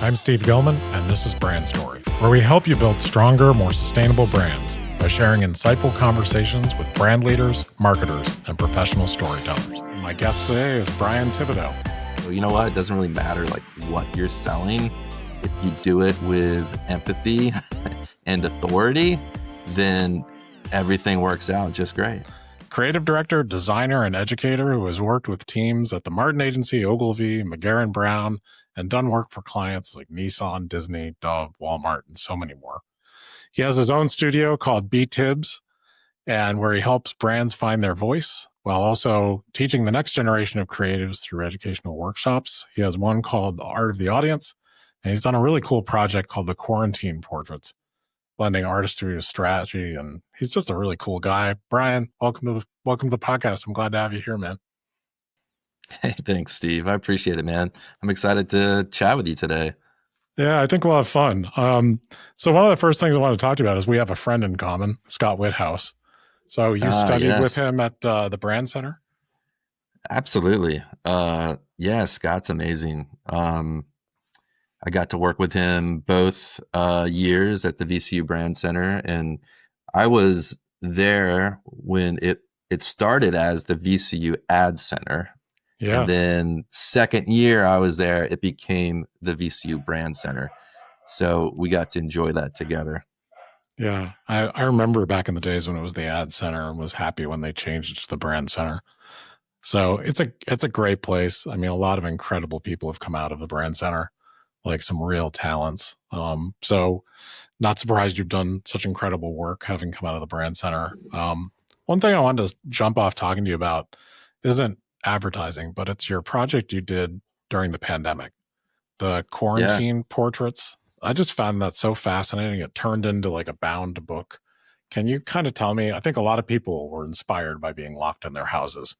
I'm Steve Gilman, and this is Brand Story, where we help you build stronger, more sustainable brands by sharing insightful conversations with brand leaders, marketers, and professional storytellers. My guest today is Brian Thibodeau. So you know what? It doesn't really matter like what you're selling. If you do it with empathy and authority, then everything works out just great. Creative director, designer, and educator who has worked with teams at the Martin Agency, Ogilvy, McGarren Brown, and done work for clients like Nissan, Disney, Dove, Walmart, and so many more. He has his own studio called B-Tibs, and where he helps brands find their voice while also teaching the next generation of creatives through educational workshops. He has one called The Art of the Audience, and he's done a really cool project called the Quarantine Portraits, blending artistry with strategy, and he's just a really cool guy. Brian, welcome to the podcast. I'm glad to have you here, man. Hey, thanks, Steve. I appreciate it, man. I'm excited to chat with you today. Yeah, I think we'll have fun. So one of the first things I want to talk to you about is we have a friend in common, Scott Whithouse. So you studied with him at the Brand Center? Absolutely. Yeah, Scott's amazing. I got to work with him both years at the VCU Brand Center, and I was there when it started as the VCU Ad Center. Yeah. And then second year I was there, it became the VCU Brand Center. So we got to enjoy that together. Yeah. I remember back in the days when it was the Ad Center and was happy when they changed it to the Brand Center. So it's a great place. I mean, a lot of incredible people have come out of the Brand Center, like some real talents. So not surprised you've done such incredible work having come out of the Brand Center. One thing I wanted to jump off talking to you about isn't advertising, but it's your project you did during the pandemic, the Quarantine Portraits. I just found that so fascinating. It turned into like a bound book. Can you kind of tell me, I think a lot of people were inspired by being locked in their houses,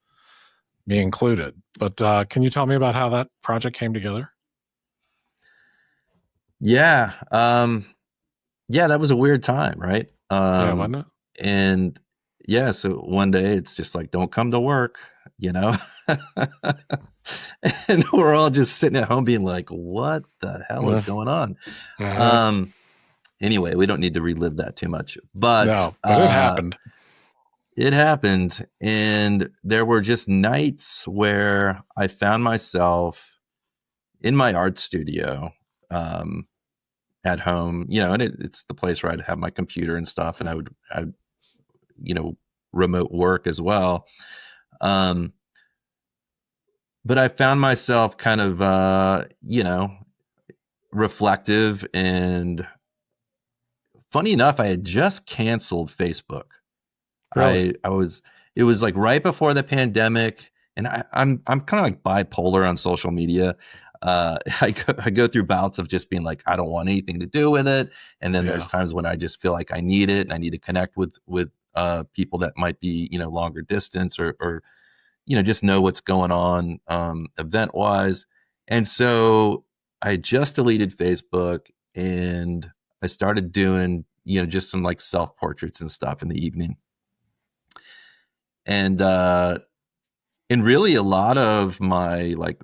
me included, but can you tell me about how that project came together? Yeah. Yeah, that was a weird time, right? Yeah, wasn't it? And yeah, so one day it's just like, don't come to work, you know? And we're all just sitting at home being like, what the hell is going on? Anyway, we don't need to relive that too much, but it happened. It happened. And there were just nights where I found myself in my art studio, at home, you know, and it's the place where I'd have my computer and stuff, and I'd remote work as well. But I found myself kind of, reflective, and funny enough, I had just canceled Facebook. Really? It was like right before the pandemic, and I'm kind of like bipolar on social media. I go through bouts of just being like, I don't want anything to do with it. And then there's times when I just feel like I need it, and I need to connect with people that might be, longer distance or just know what's going on event wise. And so I just deleted Facebook, and I started doing, just some like self portraits and stuff in the evening. And really a lot of my like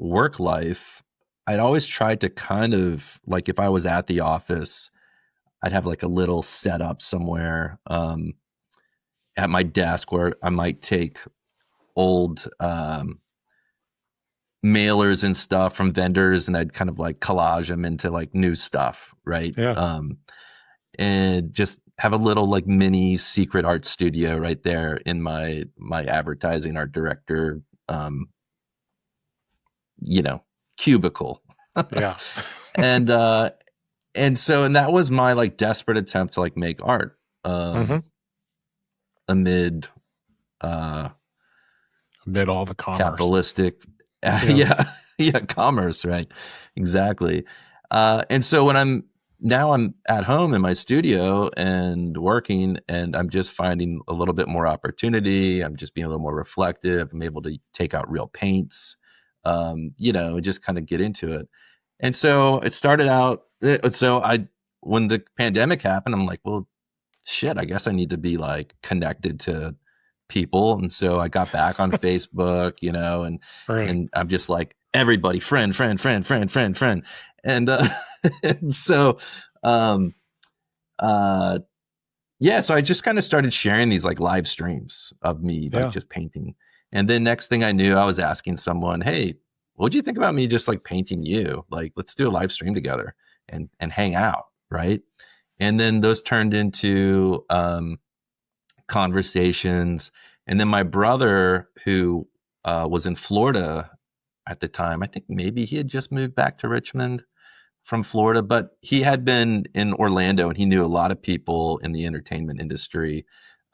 work life, I'd always tried to kind of like, if I was at the office, I'd have like a little setup somewhere at my desk where I might take old mailers and stuff from vendors, and I'd kind of like collage them into like new stuff, right? Yeah. And just have a little like mini secret art studio right there in my advertising art director cubicle. Yeah. And that was my like desperate attempt to like make art amid all the commerce. Capitalistic commerce, right? Exactly. And so when I'm at home in my studio and working, and I'm just finding a little bit more opportunity. I'm just being a little more reflective. I'm able to take out real paints, just kind of get into it. And so it started out. When the pandemic happened, I'm like, well, shit, I guess I need to be like connected to people. And so I got back on Facebook, and I'm just like, everybody, friend. And, and so, um, uh, yeah, so I just kind of started sharing these like live streams of me, like Yeah. just painting. And then next thing I knew, I was asking someone, hey, what do you think about me just like painting you? Like, let's do a live stream together and hang out. Right. And then those turned into conversations. And then my brother, who was in Florida at the time, I think maybe he had just moved back to Richmond from Florida, but he had been in Orlando and he knew a lot of people in the entertainment industry.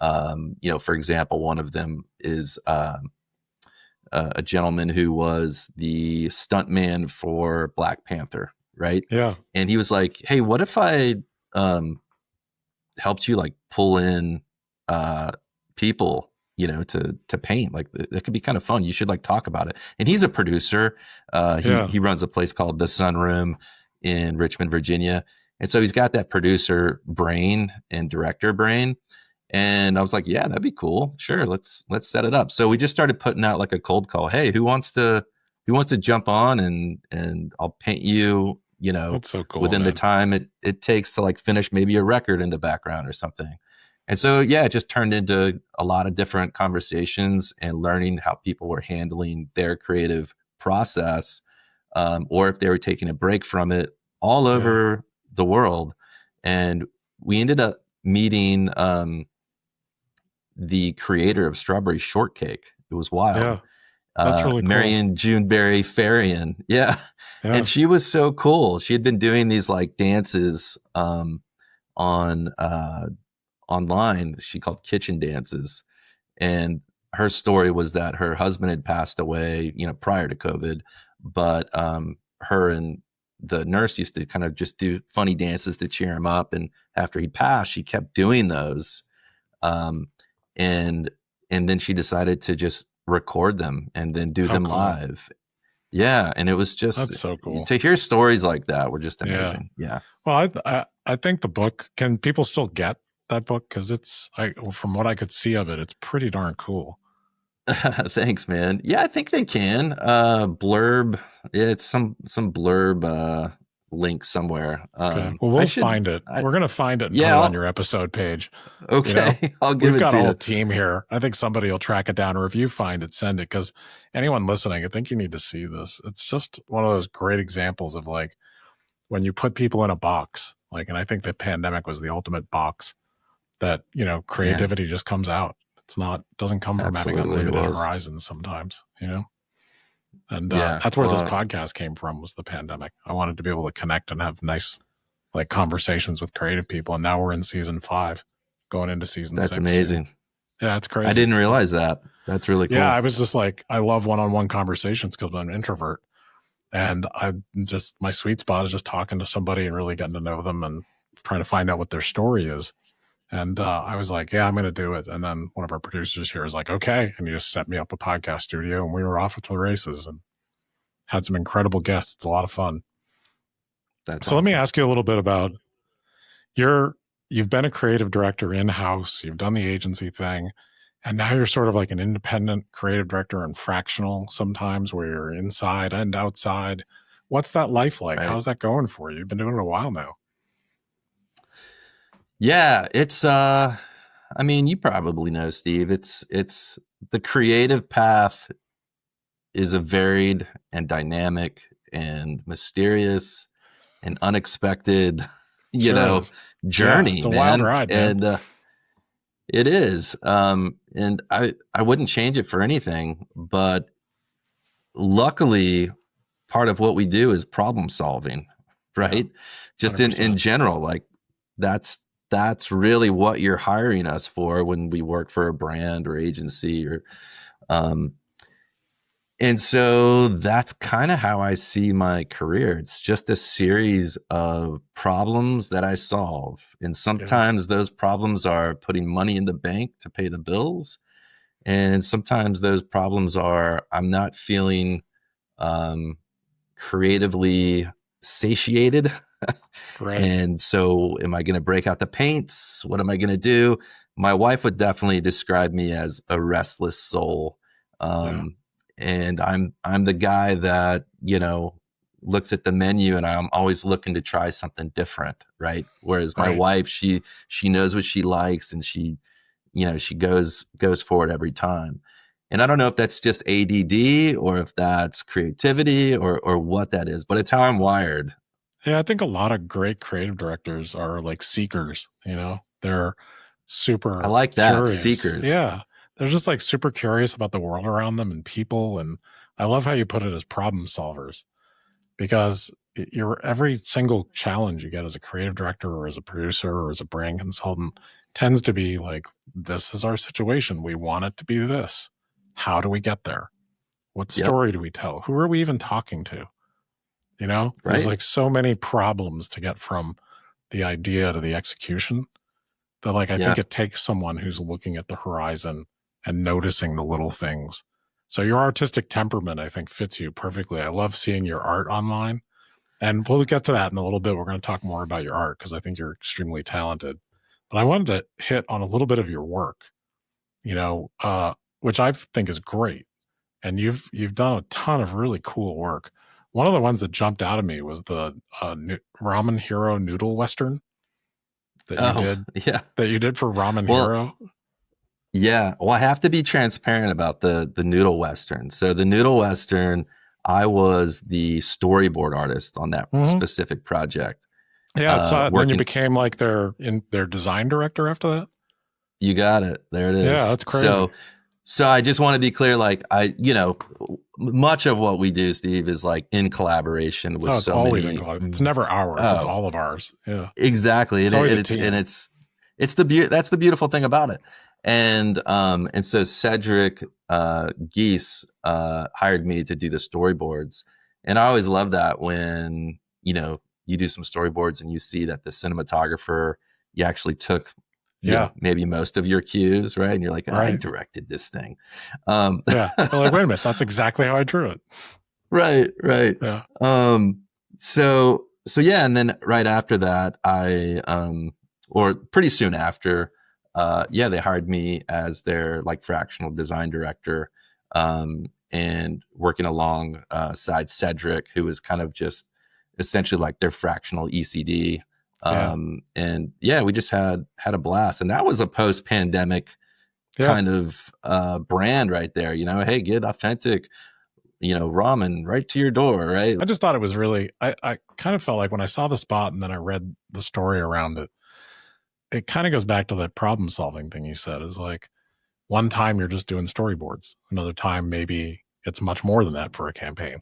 For example, one of them is a gentleman who was the stuntman for Black Panther, right? Yeah. And he was like, "Hey, what if I um, helped you like pull in uh, people, to paint? Like that could be kind of fun. You should like talk about it." And he's a producer. He Yeah. he runs a place called the Sunroom in Richmond, Virginia, and so he's got that producer brain and director brain. And I was like, yeah, that'd be cool. Sure, let's set it up. So we just started putting out like a cold call. Hey, who wants to jump on and I'll paint you, That's so cool, within the man. time it takes to like finish maybe a record in the background or something. And so yeah, it just turned into a lot of different conversations and learning how people were handling their creative process, or if they were taking a break from it all Yeah. over the world. And we ended up meeting the creator of Strawberry Shortcake. It was wild. Yeah. That's really cool. Marion Juneberry Farian. Yeah. Yeah. And she was so cool. She had been doing these like dances on online. She called kitchen dances. And her story was that her husband had passed away, prior to COVID, but her and the nurse used to kind of just do funny dances to cheer him up. And after he passed, she kept doing those. Um, and and then she decided to just record them and then do How them cool. live. Yeah, and it was just That's so cool. to hear stories like that were just Yeah. amazing. Yeah. Well, I think the book, can people still get that book? Because from what I could see of it, it's pretty darn cool. Thanks, man. Yeah, I think they can. Blurb. Yeah, it's some blurb link somewhere. Okay. Well, I we'll should. find it. We're gonna find it and put Yeah. it on your episode page. Okay. I'll give We've it got to a whole you. team here. I think somebody will track it down, or if you find it, send it. Because anyone listening, I think you need to see this. It's just one of those great examples of like when you put people in a box. Like, and I think the pandemic was the ultimate box that creativity just comes out. Doesn't come from having Absolutely, it unlimited was. horizons sometimes. And Yeah. that's where this podcast came from, was the pandemic. I wanted to be able to connect and have nice like conversations with creative people. And now we're in season 5, going into season 6. That's amazing. Yeah, it's crazy. I didn't realize that. That's really cool. Yeah, I was just like, I love one-on-one conversations because I'm an introvert. And my sweet spot is just talking to somebody and really getting to know them and trying to find out what their story is. And I was like, yeah, I'm going to do it. And then one of our producers here was like, okay. And he just set me up a podcast studio and we were off to the races and had some incredible guests. It's a lot of fun. That's so awesome. Let me awesome. ask you a little bit about you've been a creative director in-house, you've done the agency thing, and now you're sort of like an independent creative director and fractional sometimes, where you're inside and outside. What's that life like? Right. How's that going for you? You've been doing it a while now. Yeah, it's you probably know, Steve. It's the creative path is a varied and dynamic and mysterious and unexpected, journey. Yeah, it's a man. wild ride, man. And it is. And I wouldn't change it for anything, but luckily part of what we do is problem solving, right? Yeah, just in general, like that's really what you're hiring us for when we work for a brand or agency or and so that's kind of how I see my career. It's just a series of problems that I solve. And sometimes those problems are putting money in the bank to pay the bills. And sometimes those problems are I'm not feeling creatively satiated. Right. And so am I going to break out the paints? What am I going to do? My wife would definitely describe me as a restless soul. And I'm the guy that, looks at the menu, and I'm always looking to try something different, right? Whereas my Right. wife, she knows what she likes, and she goes for it every time. And I don't know if that's just ADD or if that's creativity or what that is, but it's how I'm wired. Yeah, I think a lot of great creative directors are like seekers, they're I super like that. curious. Seekers. Yeah. They're just like super curious about the world around them and people. And I love how you put it as problem solvers, because your every single challenge you get as a creative director or as a producer or as a brand consultant tends to be like, this is our situation. We want it to be this. How do we get there? What Yep. story do we tell? Who are we even talking to? There's Right. like so many problems to get from the idea to the execution that like I Yeah. think it takes someone who's looking at the horizon and noticing the little things. So your artistic temperament, I think, fits you perfectly. I love seeing your art online. And we'll get to that in a little bit. We're going to talk more about your art because I think you're extremely talented. But I wanted to hit on a little bit of your work, which I think is great. And you've done a ton of really cool work. One of the ones that jumped out at me was the Ramen Hero noodle western that you Oh, did yeah. that you did for Ramen Well, Hero. yeah. Well, I have to be transparent about the noodle western. So the noodle western, I was the storyboard artist on that Mm-hmm. specific project. Yeah, it's and then you Working, became like their design director after that. you got it. There it Yeah, is. that's crazy. So I just want to be clear. Like much of what we do, Steve, is like in collaboration with Oh, it's so always in many. collab. It's never ours. It's Oh, all of ours. Yeah, exactly. it's And, always it, a it's and team. it's that's the beautiful thing about it. And so Cedric Geese hired me to do the storyboards, and I always love that when you do some storyboards and you see that the cinematographer, you actually took Yeah, maybe most of your cues, right? And you're like, I right. directed this thing. Um, Yeah, you're like, wait a minute, that's exactly how I drew it. right, right. Yeah, Um, so yeah, and then right after that, or pretty soon after, yeah, they hired me as their like fractional design director, and working alongside Cedric, who was kind of just essentially like their fractional ECD. yeah, And yeah, we just had a blast, and that was a post-pandemic yeah. kind of brand right there. Hey, get authentic, ramen right to your door, right? I just thought it was really. I kind of felt like when I saw the spot and then I read the story around it. It kind of goes back to that problem solving thing you said. Is like one time you're just doing storyboards, another time maybe it's much more than that for a campaign.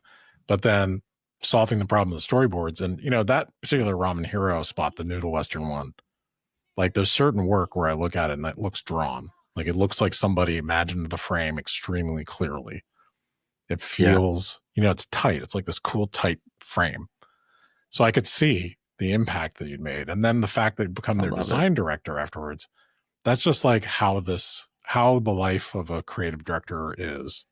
But then solving the problem with the storyboards, and that particular Ramen Hero spot, the noodle western one, like there's certain work where I look at it and it looks drawn. Like it looks like somebody imagined the frame extremely clearly. It Yeah, feels, it's tight. It's like this cool, tight frame. So I could see the impact that you'd made. And then the fact that you become I their love it. design director afterwards, that's just like how the life of a creative director is.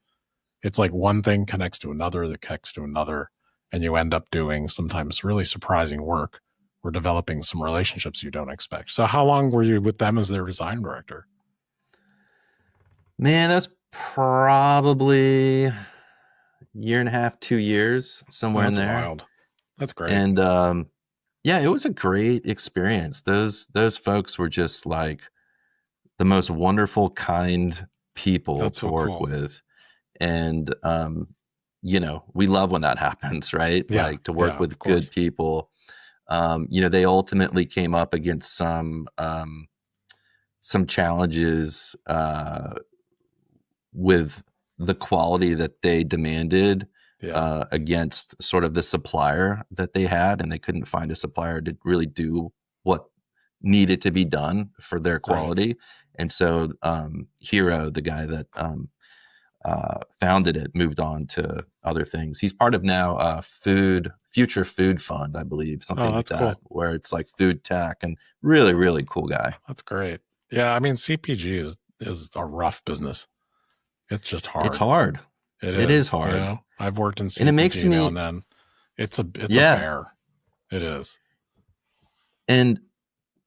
It's like one thing connects to another that connects to another, and you end up doing sometimes really surprising work. We're developing some relationships you don't expect. So how long were you with them as their design director? Man, that's probably year and a half, 2 years, Oh, somewhere in that's there. wild. That's great. And yeah, it was a great experience. Those folks were just like the most wonderful, kind people That's to so work cool. with. And we love when that happens, right? Yeah. Like to work Yeah, of with good course. people. They ultimately came up against some challenges with the quality that they demanded Yeah. against sort of the supplier that they had, and they couldn't find a supplier to really do what needed to be done for their Right. quality. And so Hero, the guy that founded it, moved on to other things. He's part of now food future food fund, I believe, Oh, something like that's that, cool. where it's like food tech, and really, really cool guy. That's great. Yeah, I mean CPG is a rough business. It's just It's hard. hard. It It is is, hard. I've worked in And it makes CPG now and me, then. It's a yeah. bear. It is. And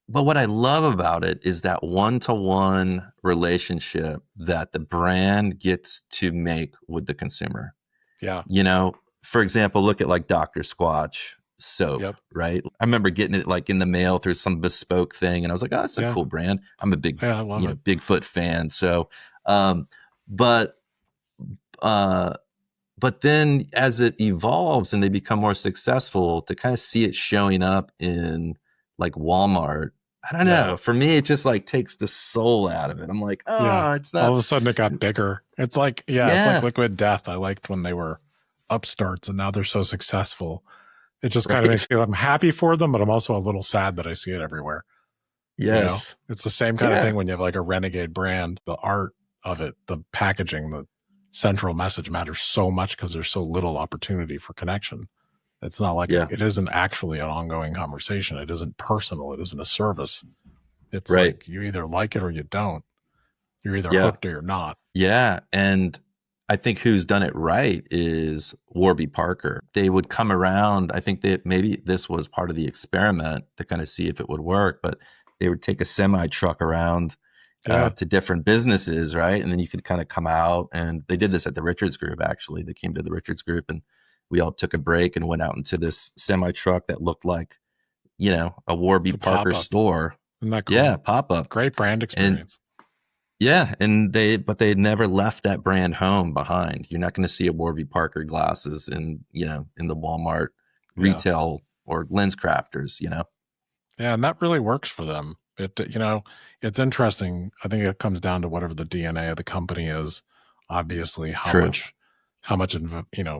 but what I love about it is that one-to-one relationship that the brand gets to make with the consumer. Yeah. You know, for example, look at like Dr. Squatch soap, Yep. right? I remember getting it like in the mail through some bespoke thing, and I was like, oh, that's a Yeah. cool brand. I'm a big, Yeah, I love it. Bigfoot fan. So, um, but uh, but then as it evolves and they become more successful, to kind of see it showing up in like Walmart, I don't Yeah. know. For me, it just like takes the soul out of it. I'm like, Yeah. oh, it's All not. of a sudden it got bigger. It's like, yeah, it's like Yeah, Liquid Death. I liked when they were upstarts and now they're so successful. It just kind of makes right. me feel I'm happy for them, but I'm also a little sad that I see it everywhere. You know, Yes. it's the same kind of Yeah. thing when you have like a renegade brand, the art of it, the packaging, the central message matters so much because there's so little opportunity for connection. It's not like Yeah. it isn't actually an ongoing conversation. It isn't personal. It isn't a service. It's Right. like you either like it or you don't. You're either Yeah. hooked or you're not. Yeah. And I think who's done it right is Warby Parker. They would come around. I think that maybe this was part of the experiment to kind of see if it would work, but they would take a semi truck around Yeah. to different businesses, right? And then you could kind of come out. And they did this at the Richards Group, actually. They came to the Richards Group and we all took a break and went out into this semi truck that looked like, a Warby It's a Parker pop up. store. Isn't that cool? Yeah, pop up. Great brand And experience. yeah, and they never left that brand home behind. You're not going to see a Warby Parker glasses in the Walmart Yeah. retail or lens crafters. Yeah. And that really works for them. It's interesting. I think it comes down to whatever the DNA of the company is. Obviously, True. how much,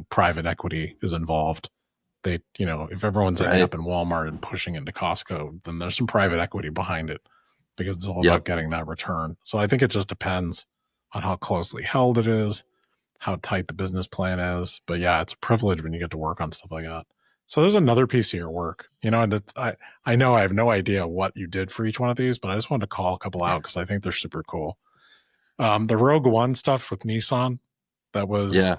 private equity is involved. If everyone's ending Right. up in Walmart and pushing into Costco, then there's some private equity behind it because it's all Yep. about getting that return. So I think it just depends on how closely held it is, how tight the business plan is. But yeah, it's a privilege when you get to work on stuff like that. So there's another piece of your work, and I know I have no idea what you did for each one of these, but I just wanted to call a couple out because I think they're super cool. The Rogue One stuff with Nissan, that was, Yeah.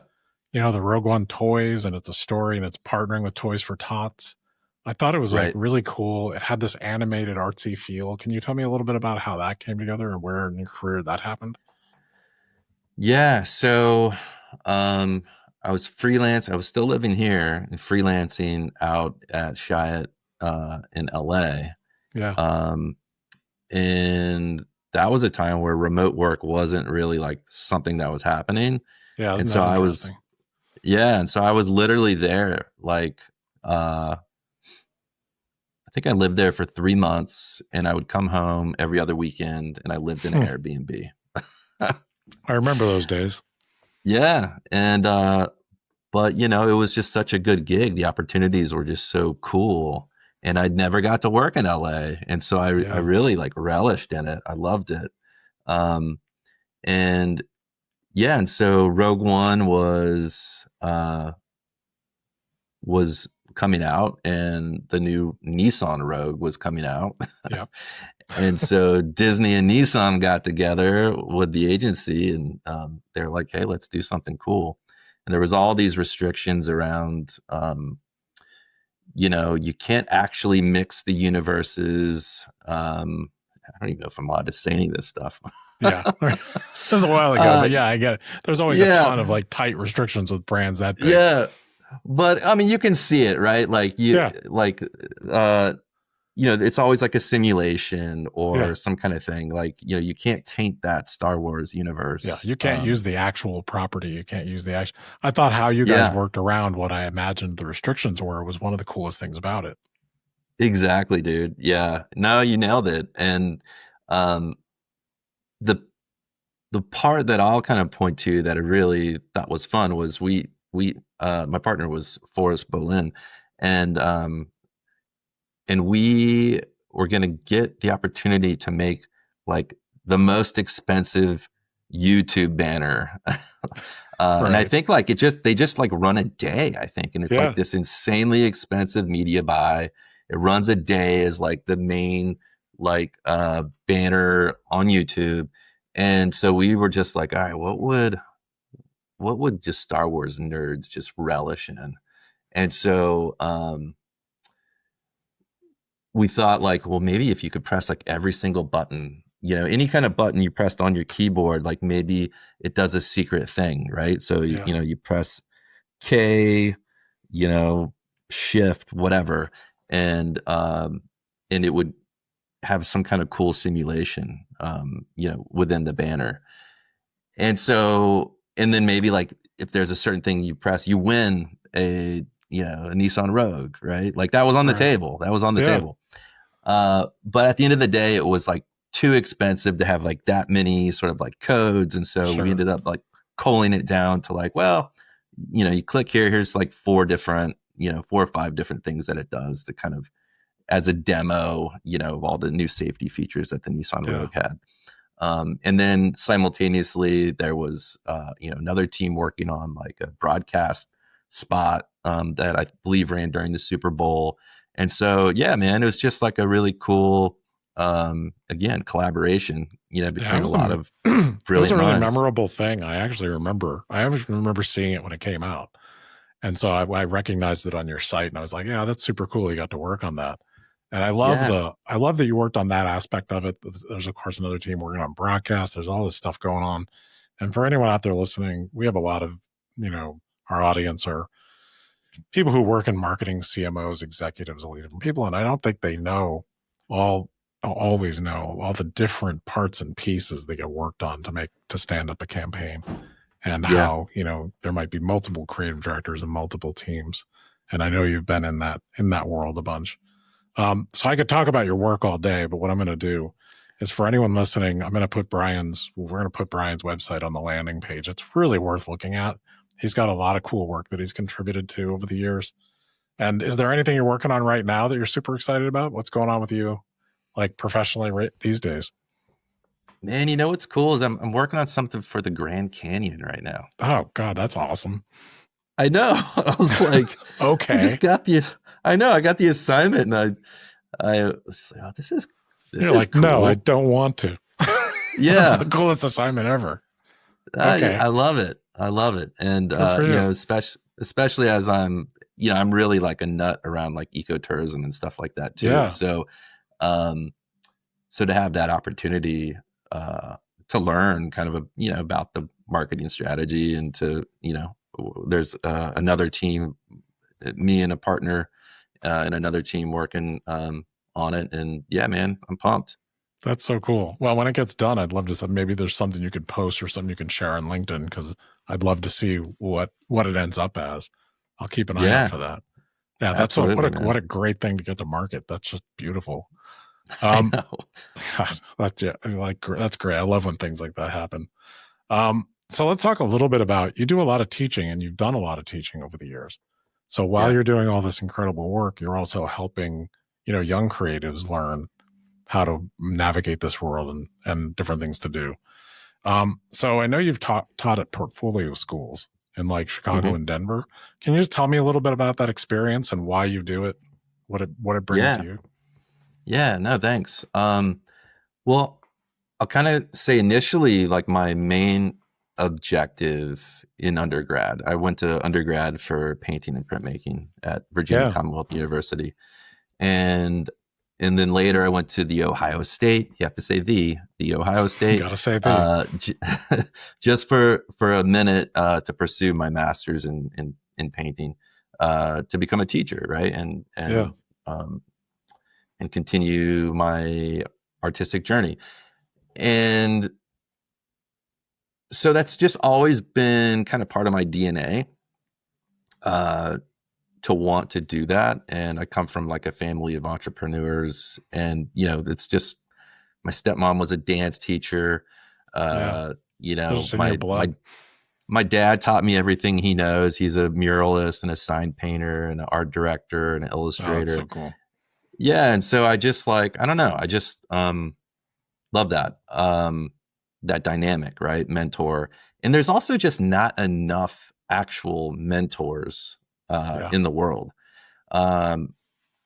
the Rogue One toys, and it's a story and it's partnering with Toys for Tots. I thought it was like Right. really cool. It had this animated artsy feel. Can you tell me a little bit about how that came together and where in your career that happened? Yeah. So, I was freelance. I was still living here and freelancing out at Chiat in LA. Yeah. And that was a time where remote work wasn't really like something that was happening. Yeah. And Isn't so that I was, interesting? yeah. And so I was literally there. Like, I think I lived there for 3 months and I would come home every other weekend and I lived in an Airbnb. I remember those days. Yeah. And, but it was just such a good gig. The opportunities were just so cool. And I'd never got to work in LA. And so I Yeah. really like relished in it. I loved it. And yeah, and so Rogue One was coming out and the new Nissan Rogue was coming out. Yep. And so Disney and Nissan got together with the agency and they're like, hey, let's do something cool. And there was all these restrictions around, you can't actually mix the universes. I don't even know if I'm allowed to say any of this stuff. Yeah. That was a while ago, but yeah, I get it. There's always a yeah. ton of like tight restrictions with brands that big. Yeah. But I mean, you can see it, right? Like it's always like a simulation or some kind of thing. Like, you can't taint that Star Wars universe. Yeah. You can't use the actual property. You can't use the actual. I thought how you guys worked around what I imagined the restrictions were was one of the coolest things about it. Exactly, dude. Yeah. No, you nailed it. And the part that I'll kind of point to that I really thought was fun was my partner was Forrest Bolin, and we were going to get the opportunity to make like the most expensive YouTube banner. Right. And I think like they just like run a day, I think. And it's like this insanely expensive media buy. It runs a day as like the main like banner on YouTube. And so we were just like, all right, what would just Star Wars nerds just relish in? And so we thought like, well, maybe if you could press like every single button, any kind of button you pressed on your keyboard, like maybe it does a secret thing, right? So you press K shift, whatever, and and it would have some kind of cool simulation, within the banner. And so, and then maybe like if there's a certain thing you press, you win a Nissan Rogue, right? Like that was on the Right. table. That was on the Yeah. table. But at the end of the day, it was like too expensive to have like that many sort of like codes. And so we Sure. ended up like culling it down to like, well, you click here, here's like four or five different things that it does to kind of as a demo, of all the new safety features that the Nissan Yeah. Rogue had. And then simultaneously, there was another team working on like a broadcast spot that I believe ran during the Super Bowl. And so, yeah, man, it was just like a really cool, again, collaboration, Yeah, between a lot of it was brilliant a really minds. memorable thing. I actually remember seeing it when it came out. And so I recognized it on your site and I was like, yeah, that's super cool. You got to work on that. And Yeah, I love that you worked on that aspect of it. There's of course another team working on broadcast. There's all this stuff going on. And for anyone out there listening, we have a lot of, our audience are people who work in marketing, CMOs, executives, all these different people. And I don't think they know all always know all the different parts and pieces that get worked on to stand up a campaign and yeah. how there might be multiple creative directors and multiple teams. And I know you've been in that world a bunch. So I could talk about your work all day, but what I'm going to do is for anyone listening, we're going to put Brian's website on the landing page. It's really worth looking at. He's got a lot of cool work that he's contributed to over the years. And is there anything you're working on right now that you're super excited about? What's going on with you, like professionally these days? Man, what's cool is I'm working on something for the Grand Canyon right now. Oh God, that's awesome. I know. I was like, I just Okay. got the, I know, I got the assignment, and I was just like, oh, this You're is like, no, I cool. don't want to. That's the Yeah, coolest assignment ever. I Okay. love it. I love it. And Good for you. especially as I'm really like a nut around like ecotourism and stuff like that too. Yeah. So um so to have that opportunity uh to learn kind of about the marketing strategy, and to there's another team, me and a partner, and another team working on it. And yeah, man, I'm pumped. That's so cool. Well, when it gets done, I'd love to maybe there's something you could post or something you can share on LinkedIn because I'd love to see what it ends up as. I'll keep an eye out Yeah, for that. Yeah, that's what absolutely, what man. a great thing to get to market. That's just beautiful. I Um, know. God, that's great. I love when things like that happen. So let's talk a little bit about you do a lot of teaching and you've done a lot of teaching over the years. So while Yeah. you're doing all this incredible work, you're also helping young creatives learn how to navigate this world and different things to do. So I know you've taught at portfolio schools in like Chicago Hmm. and Denver. Can you just tell me a little bit about that experience and why you do it, what it brings to Yeah. you? Yeah. No, thanks. Well, I'll kind of say initially, like my main objective in undergrad, I went to undergrad for painting and printmaking at Virginia Yeah, Commonwealth University. And then later I went to the Ohio State. You have to say the Ohio State, gotta say the just for a minute, to pursue my master's in painting, to become a teacher, right? yeah, Um, and continue my artistic journey. And so that's just always been kind of part of my DNA, uh, to want to do that. And I come from like a family of entrepreneurs, and it's just my stepmom was a dance teacher. yeah. Uh, It's just in your blood. my dad taught me everything he knows. He's a muralist and a sign painter and an art director and an Oh, that's so illustrator. cool. Yeah, and so I just like, I don't know, I just love that, that dynamic, right? Mentor. And there's also just not enough actual mentors Yeah, in the world. Um,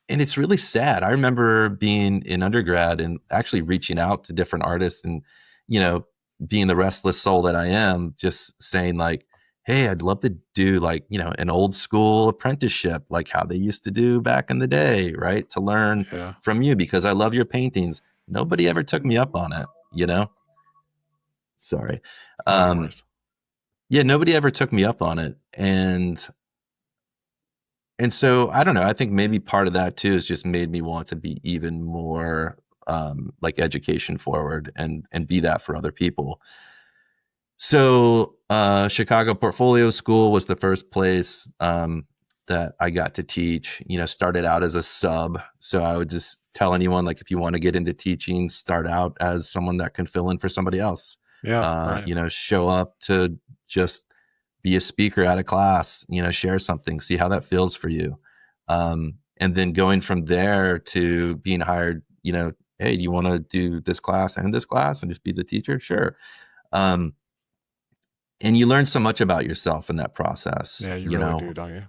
and it's really sad. I remember being in undergrad and actually reaching out to different artists, and, you know, being the restless soul that I am, just saying like, hey, I'd love to do like, an old school apprenticeship, like how they used to do back in the day, right? To learn yeah. from you because I love your paintings. Nobody ever took me up on it. Sorry. Oh, no Um, worries. yeah, nobody ever took me up on it. And and so I don't know. I think maybe part of that too has just made me want to be even more like education forward and be that for other people. So Chicago Portfolio School was the first place that I got to teach. Started out as a sub, so I would just tell anyone, like, if you want to get into teaching, start out as someone that can fill in for somebody else. Yeah, right. Show up to just be a speaker at a class, share something, see how that feels for you. And then going from there to being hired, hey, do you want to do this class and just be the teacher? Sure. And you learn so much about yourself in that process, Yeah, you really do, don't you?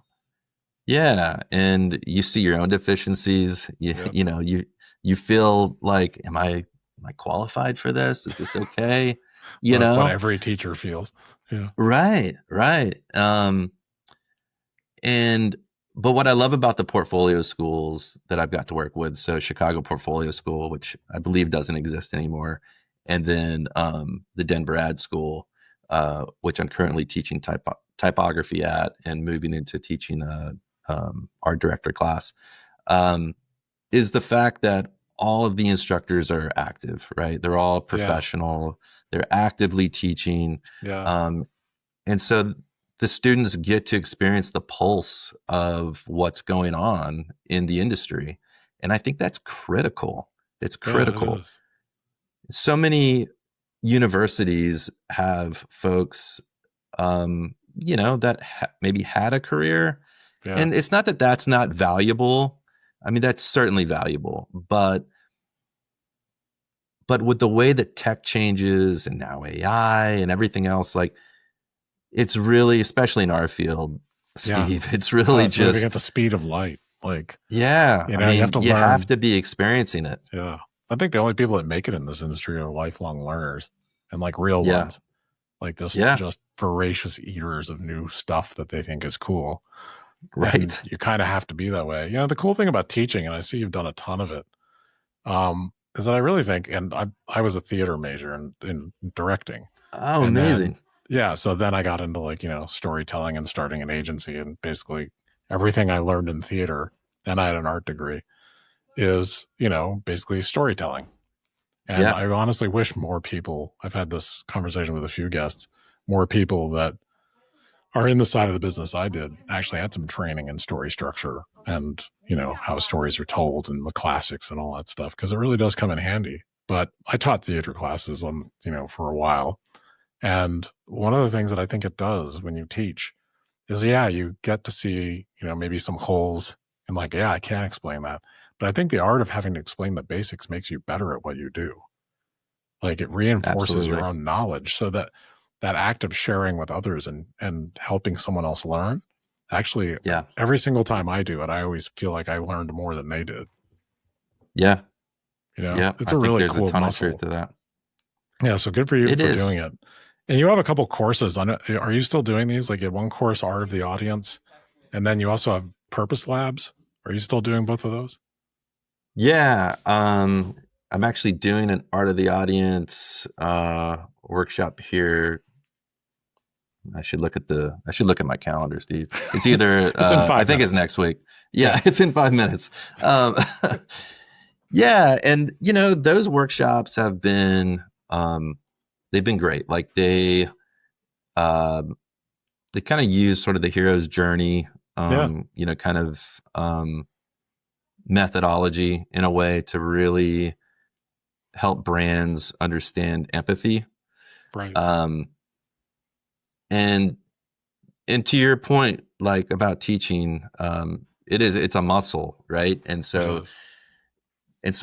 Yeah, and you see your own deficiencies. Yep. You feel like, am I qualified for this? Is this okay? What every teacher feels. Yeah. Right, right. And but what I love about the portfolio schools that I've got to work with, so Chicago Portfolio School, which I believe doesn't exist anymore, and then the Denver Ad School, which I'm currently teaching typography at and moving into teaching art director class, is the fact that all of the instructors are active, right? They're all professional. They're actively teaching. Yeah. And so the students get to experience the pulse of what's going on in the industry. And I think that's critical. It's Yeah, it critical. is. So many universities have folks, that maybe had a career. Yeah. And it's not that that's not valuable. I mean, that's certainly valuable. But with the way that tech changes and now AI and everything else, like, it's really, especially in our field, Steve, it's really it's moving at the just, speed of light. Like, yeah. you I mean, have to you learn. have to be experiencing it. Yeah. I think the only people that make it in this industry are lifelong learners and like real ones. Like this, just voracious eaters of new stuff that they think is cool. Right. And you kind of have to be that way. The cool thing about teaching, and I see you've done a ton of it, is that I really think, and I was a theater major in directing. Oh, and amazing. So then I got into storytelling and starting an agency, and basically everything I learned in theater, and I had an art degree, is, basically storytelling. And I honestly wish more people, I've had this conversation with a few guests, more people that are in the side of the business I did actually had some training in story structure and, how stories are told and the classics and all that stuff, because it really does come in handy. But I taught theater classes for a while. And one of the things that I think it does when you teach is, you get to see, maybe some holes and like, I can't explain that. But I think the art of having to explain the basics makes you better at what you do. Like, it reinforces your own knowledge, so that act of sharing with others and helping someone else learn, actually, every single time I do it, I always feel like I learned more than they did. Yeah. It's a really cool a ton muscle. of truth to that. Yeah. So good for you for doing it. And you have a couple courses on it. Are you still doing these? Like, you have one course, Art of the Audience, and then you also have Purpose Labs. Are you still doing both of those? Yeah. I'm actually doing an Art of the Audience workshop here. I should look at my calendar, Steve. It's either it's in 5 I think minutes. It's next week. Yeah, it's in 5 minutes. Yeah, and those workshops have been they've been great. Like, they kind of use sort of the hero's journey, kind of methodology in a way to really help brands understand empathy. Right. And to your point, like, about teaching, it's a muscle, right? And so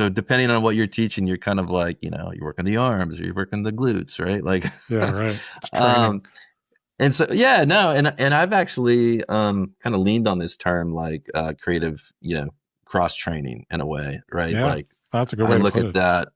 depending on what you're teaching, you're kind of like, you're working the arms or you're working the glutes, right? Like, right. It's training. And so, and I've actually kind of leaned on this term, like, creative, cross training in a way, right? Yeah, like, that's a good way to look put at it. that.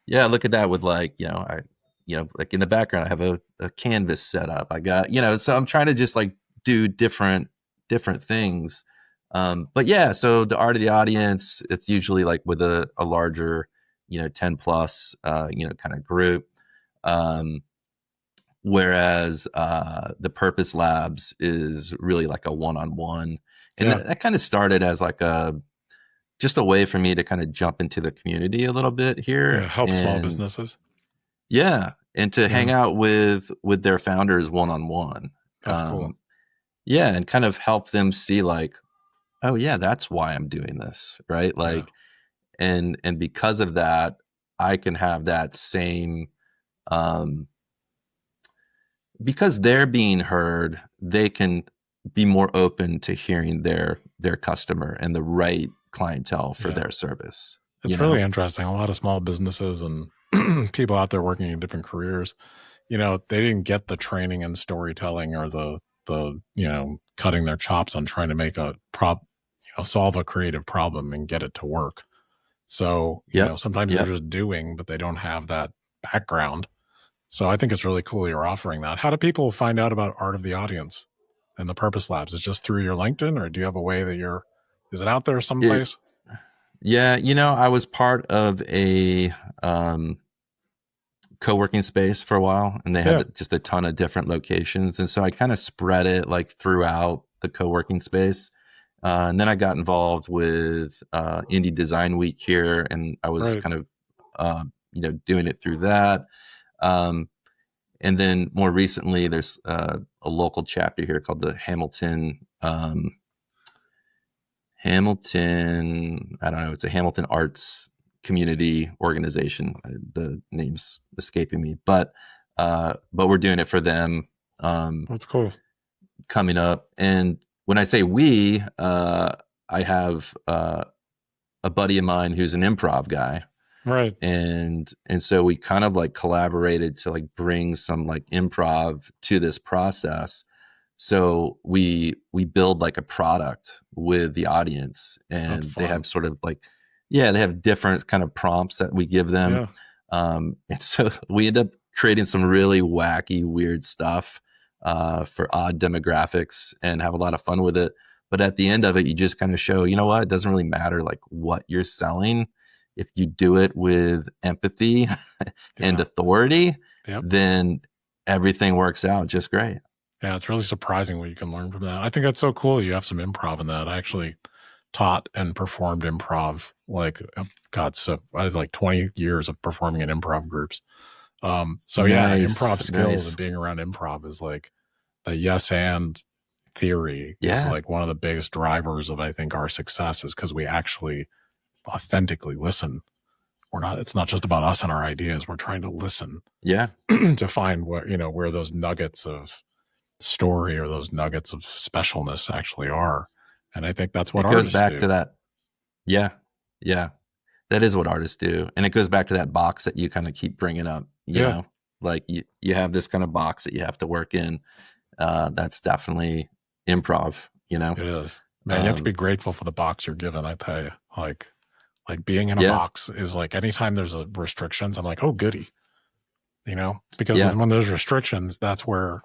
Yeah, look at that with, like, like in the background, I have a canvas set up. I got, so I'm trying to just, like, do different things. But yeah, so the Art of the Audience, it's usually like with a larger, 10 plus, kind of group. Whereas the Purpose Labs is really like a one-on-one, And Yeah. that kind of started as like just a way for me to kind of jump into the community a little bit Yeah. here. Help small And businesses. yeah, and to hang Yeah. out with their founders one on one. That's cool. Yeah, and kind of help them see like, oh yeah, that's why I'm doing this, right? Yeah. Like, and because of that, I can have that same um because they're being heard, they can be more open to hearing their customer and the right clientele for Yeah. their service, you It's know? really interesting. A lot of small businesses and people out there working in different careers, they didn't get the training and storytelling or the cutting their chops on trying to make solve a creative problem and get it to work. So, Yep. sometimes they're Yep. just doing, but they don't have that background. So I think it's really cool you're offering that. How do people find out about Art of the Audience and the Purpose Labs? Is it just through your LinkedIn, or do you have a way that is it out there It, someplace? yeah, I was part of a um co-working space for a while, and they Yeah. had just a ton of different locations, and so I kind of spread it like throughout the co-working space. And then I got involved with Indie Design Week here, and I was Right. kind of doing it through that. um, and then more recently there's a local chapter here called the Hamilton, I don't know, it's a Hamilton Arts Community Organization. The name's escaping me, but we're doing it for them That's cool. coming up. And when I say we, I have a buddy of mine who's an improv guy, Right. and so we kind of like collaborated to like bring some like improv to this process. So we build like a product with the audience, That's and they fun. have sort of like, yeah, they have different kind of prompts that we give them. Yeah. And so we end up creating some really wacky weird stuff for odd demographics and have a lot of fun with it. But at the end of it, you just kind of show, you know what, it doesn't really matter like what you're selling. If you do it with empathy and Yeah. authority, Yep. then everything works out just great. Yeah. It's really surprising what you can learn from that. I think that's so cool. You have some improv in that. I actually taught and performed improv. So I had like 20 years of performing in improv groups. So yeah, improv Nice, skills and nice. being around improv is like the yes and theory is Yeah, like one of the biggest drivers of, I think, our success is because we actually authentically listen. It's not just about us and our ideas. We're trying to listen yeah. to find where those nuggets of story or those nuggets of specialness actually are. And I think that's what It goes artists back to do. that. Yeah, yeah. That is what artists do, and it goes back to that box that you kind of keep bringing up. Yeah, Like you have this kind of box that you have to work in. That's definitely improv. it is. Man, you have to be Um, grateful for the box you're given, I tell you. Like being in a yeah, box is like anytime there's restrictions, I'm like, oh goody, because yeah. when there's restrictions, that's where,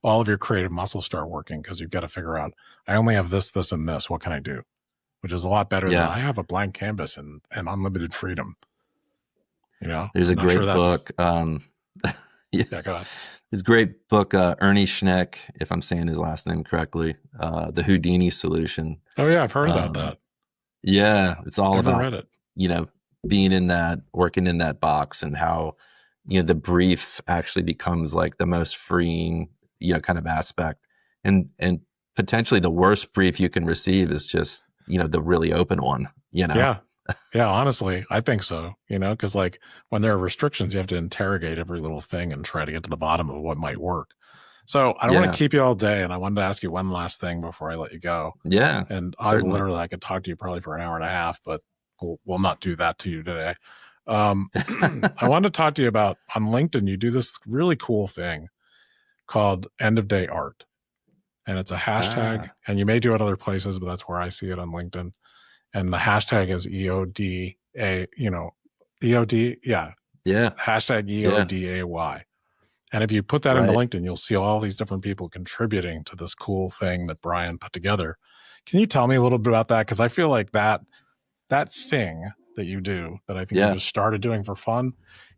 all of your creative muscles start working because you've got to figure out, I only have this, this, and this. What can I do? Which is a lot better than Yeah, I have a blank canvas and unlimited freedom. there's a I'm not sure great that's, book. Yeah, yeah, go ahead. there's a great book. Ernie Schneck, if I'm saying his last name correctly, the Houdini Solution. Oh yeah, I've heard about Um, that. yeah, it's all Never about read it. you know being in that, working in that box, and how the brief actually becomes like the most freeing kind of aspect, and potentially the worst brief you can receive is just the really open one. Yeah. Yeah, honestly, I think so, because like when there are restrictions, you have to interrogate every little thing and try to get to the bottom of what might work. So I don't want Yeah, to keep you all day, and I wanted to ask you one last thing before I let you go. yeah, And certainly. I could talk to you probably for an hour and a half, but we'll not do that to you today. I wanted to talk to you about on LinkedIn, you do this really cool thing called end of day art. And it's a hashtag, Ah, and you may do it other places, but that's where I see it on LinkedIn. And the hashtag is EODA, EOD, yeah, yeah, hashtag yeah, EODAY. And if you put that into right. LinkedIn, you'll see all these different people contributing to this cool thing that Brian put together. Can you tell me a little bit about that? Because I feel like that thing that you do, that I think you Yeah, just started doing for fun,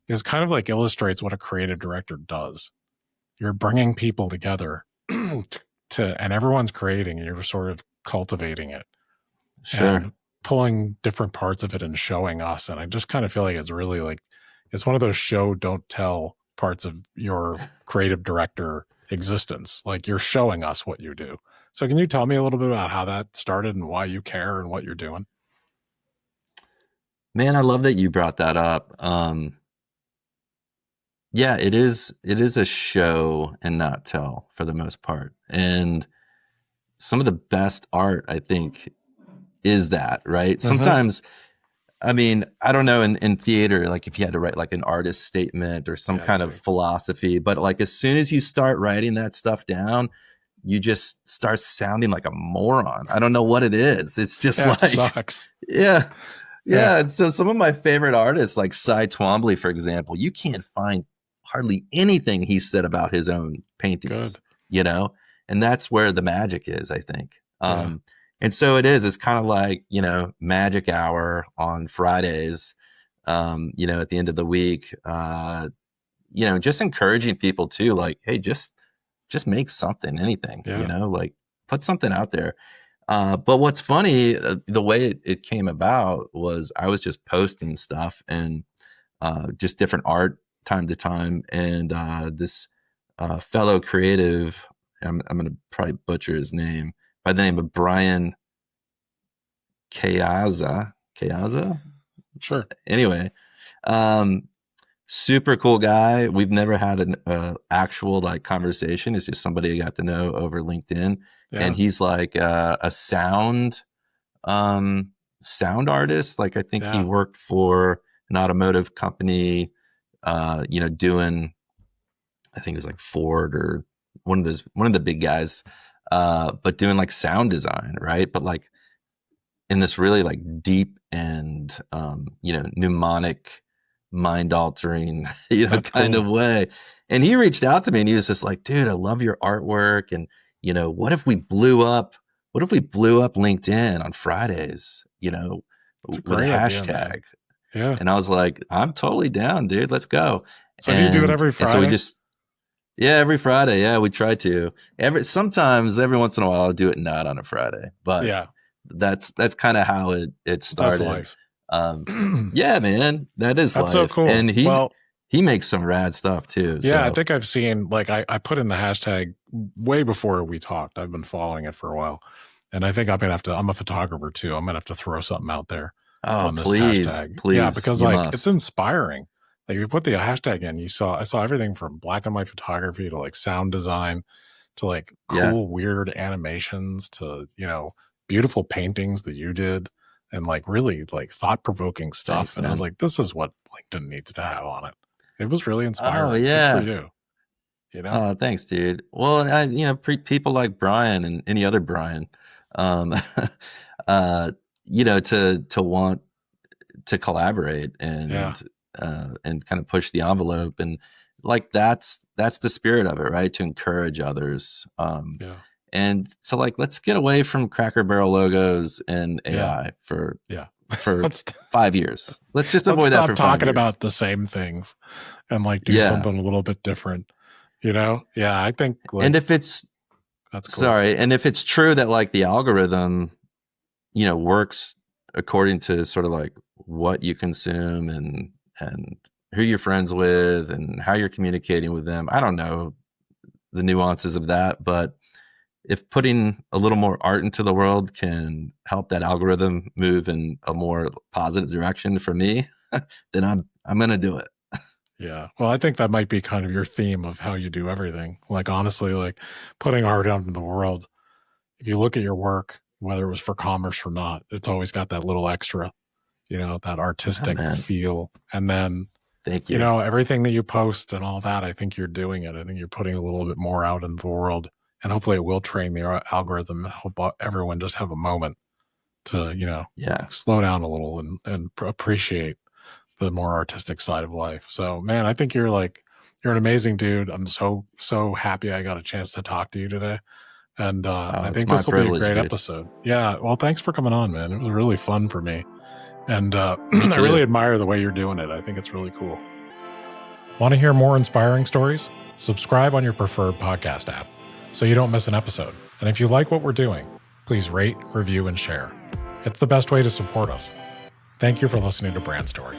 is kind of like illustrates what a creative director does. You're bringing people together and everyone's creating, and you're sort of cultivating it Sure. and pulling different parts of it and showing us. And I just kind of feel like it's really like, it's one of those show, don't tell parts of your creative director existence. Like you're showing us what you do. So can you tell me a little bit about how that started and why you care and what you're doing? Man, I love that you brought that up. Yeah, it is a show and not tell for the most part. And some of the best art, I think, is that, right? Sometimes, I mean, I don't know, in theater, like if you had to write like an artist statement or some kind of philosophy, but like as soon as you start writing that stuff down, you just start sounding like a moron. I don't know what it is. It's just That like, sucks. yeah. Yeah. And so some of my favorite artists, like Cy Twombly, for example, you can't find hardly anything he said about his own paintings, Good. you know? And that's where the magic is, I think. Yeah. And so it's kind of like, magic hour on Fridays, at the end of the week, just encouraging people too, like, hey, just make something, anything, like put something out there. But what's funny, the way it came about was I was just posting stuff and just different art time to time. And this fellow creative, I'm going to probably butcher his name, by the name of Brian Kayaza. Sure. Anyway, super cool guy. We've never had an actual like conversation. It's just somebody I got to know over LinkedIn. Yeah. And he's like a sound artist. Like I think he worked for an automotive company, doing, I think it was like Ford or one of the big guys, but doing like sound design, right? But like in this really like deep and mnemonic, mind altering, kind of way. And he reached out to me and he was just like, dude, I love your artwork. And what if we blew up LinkedIn on Fridays, with a hashtag? Idea, yeah. And I was like, I'm totally down, dude. Let's go. So do you do it every Friday? So we just, every Friday. Yeah, we try to. Sometimes every once in a while I'll do it not on a Friday. But that's kind of how it started. That's life. Yeah, man. That's life. So cool. And he makes some rad stuff too. Yeah, so. I think I've seen, like, I put in the hashtag way before we talked. I've been following it for a while. And I think I'm a photographer too. I'm going to have to throw something out there on this hashtag. Please. Yeah, because it's inspiring. Like you put the hashtag in, I saw everything from black and white photography to like sound design to like cool, weird animations to, beautiful paintings that you did and like really like thought-provoking stuff. Thanks, and I was like, this is what LinkedIn needs to have on it. It was really inspiring. Oh, yeah. Good for you. Oh, thanks, dude. Well, people like Brian and any other Brian, to want to collaborate and kind of push the envelope. And like, that's the spirit of it, right? To encourage others. And so like, let's get away from Cracker Barrel logos and AI for 5 years. Let's just avoid that for 5 years. Stop talking about the same things and like do something a little bit different, Yeah, I think like, and if it's, that's cool. Sorry. And if it's true that like the algorithm, works according to sort of like what you consume and who you're friends with and how you're communicating with them. I don't know the nuances of that, but if putting a little more art into the world can help that algorithm move in a more positive direction for me, then I'm going to do it. Yeah. Well, I think that might be kind of your theme of how you do everything. Like, honestly, like putting art out into the world. If you look at your work, whether it was for commerce or not, it's always got that little extra, that artistic feel. And then, thank you. Everything that you post and all that, I think you're doing it. I think you're putting a little bit more out into the world. And hopefully it will train the algorithm, help everyone just have a moment to, slow down a little and appreciate the more artistic side of life. So, man, I think you're an amazing dude. I'm so happy I got a chance to talk to you today. And I think this will be a great episode. Yeah. Well, thanks for coming on, man. It was really fun for me. And I really admire the way you're doing it. I think it's really cool. Want to hear more inspiring stories? Subscribe on your preferred podcast app so you don't miss an episode. And if you like what we're doing, please rate, review, and share. It's the best way to support us. Thank you for listening to Brand Story.